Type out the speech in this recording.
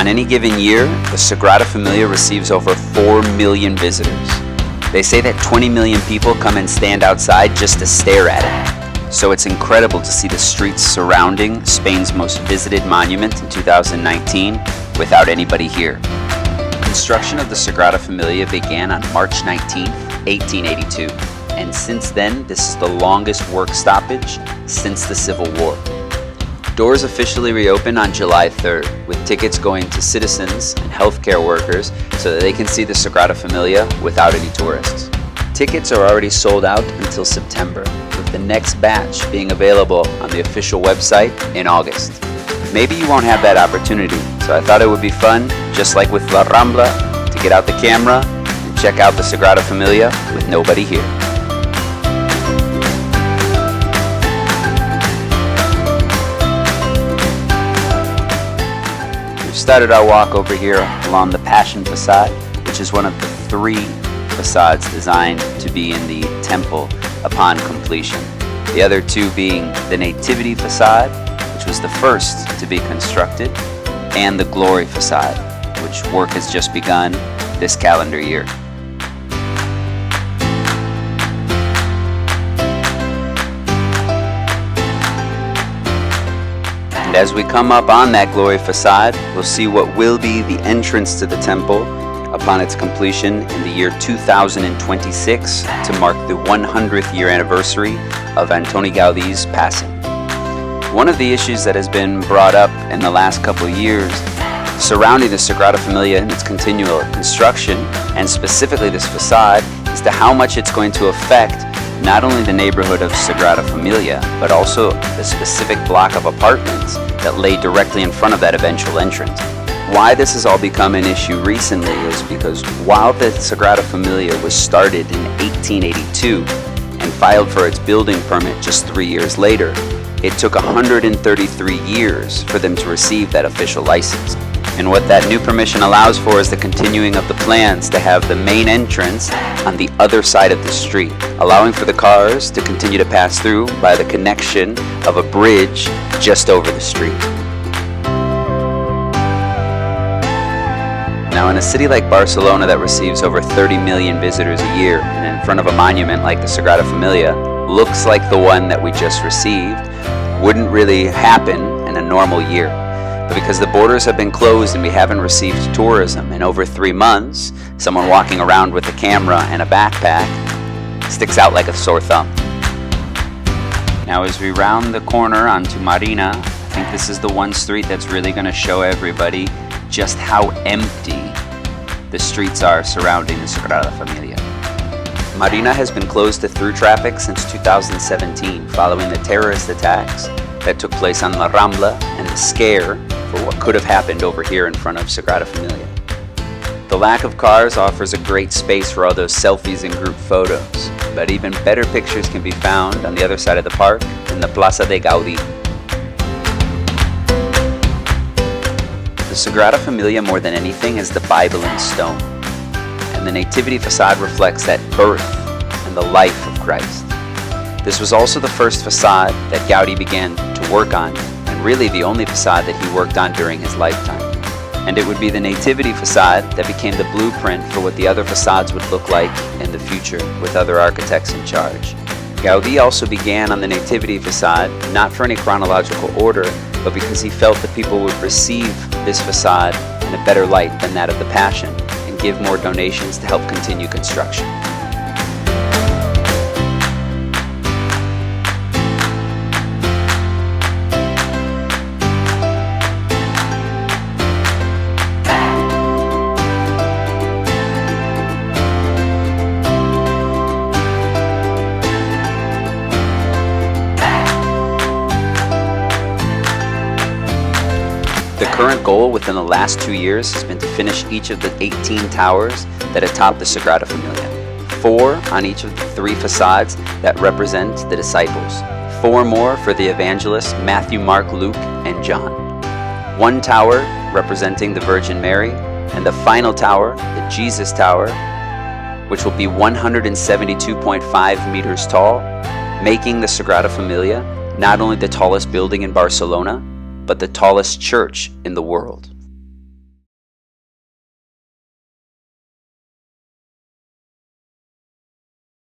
On any given year, the Sagrada Familia receives over 4 million visitors. They say that 20 million people come and stand outside just to stare at it. So it's incredible to see the streets surrounding Spain's most visited monument in 2019 without anybody here. Construction of the Sagrada Familia began on March 19, 1882, and since then this is the longest work stoppage since the Civil War. Doors officially reopen on July 3rd, with tickets going to citizens and healthcare workers so that they can see the Sagrada Familia without any tourists. Tickets are already sold out until September, with the next batch being available on the official website in August. Maybe you won't have that opportunity, so I thought it would be fun, just like with La Rambla, to get out the camera and check out the Sagrada Familia with nobody here. We've started our walk over here along the Passion facade, which is one of the 3 facades designed to be in the temple upon completion. The other 2 being the Nativity facade, which was the first to be constructed, and the Glory facade, which work has just begun this calendar year. And as we come up on that Glory facade, we'll see what will be the entrance to the temple upon its completion in the year 2026 to mark the 100th year anniversary of Antoni Gaudí's passing. One of the issues that has been brought up in the last couple of years surrounding the Sagrada Familia and its continual construction, and specifically this facade, is to how much it's going to affect not only the neighborhood of Sagrada Familia, but also the specific block of apartments that lay directly in front of that eventual entrance. Why this has all become an issue recently is because while the Sagrada Familia was started in 1882 and filed for its building permit just 3 years later, it took 133 years for them to receive that official license. And what that new permission allows for is the continuing of the plans to have the main entrance on the other side of the street, allowing for the cars to continue to pass through by the connection of a bridge just over the street. Now, in a city like Barcelona that receives over 30 million visitors a year, and in front of a monument like the Sagrada Familia, looks like the one that we just received, wouldn't really happen in a normal year. But because the borders have been closed and we haven't received tourism in over 3 months, someone walking around with a camera and a backpack sticks out like a sore thumb. Now, as we round the corner onto Marina, I think this is the one street that's really going to show everybody just how empty the streets are surrounding the Sagrada Familia. Marina has been closed to through traffic since 2017 following the terrorist attacks that took place on La Rambla and the scare for what could have happened over here in front of Sagrada Familia. The lack of cars offers a great space for all those selfies and group photos, but even better pictures can be found on the other side of the park in the Plaza de Gaudi. The Sagrada Familia, more than anything, is the Bible in stone, and the Nativity facade reflects that birth and the life of Christ. This was also the first facade that Gaudí began to work on, and really the only facade that he worked on during his lifetime. And it would be the Nativity facade that became the blueprint for what the other facades would look like in the future with other architects in charge. Gaudí also began on the Nativity facade, not for any chronological order, but because he felt that people would receive this facade in a better light than that of the Passion and give more donations to help continue construction. The current goal within the last 2 years has been to finish each of the 18 towers that atop the Sagrada Familia. 4 on each of the 3 facades that represent the disciples. 4 more for the evangelists Matthew, Mark, Luke, and John. 1 tower representing the Virgin Mary, and the final tower, the Jesus Tower, which will be 172.5 meters tall, making the Sagrada Familia not only the tallest building in Barcelona, but the tallest church in the world.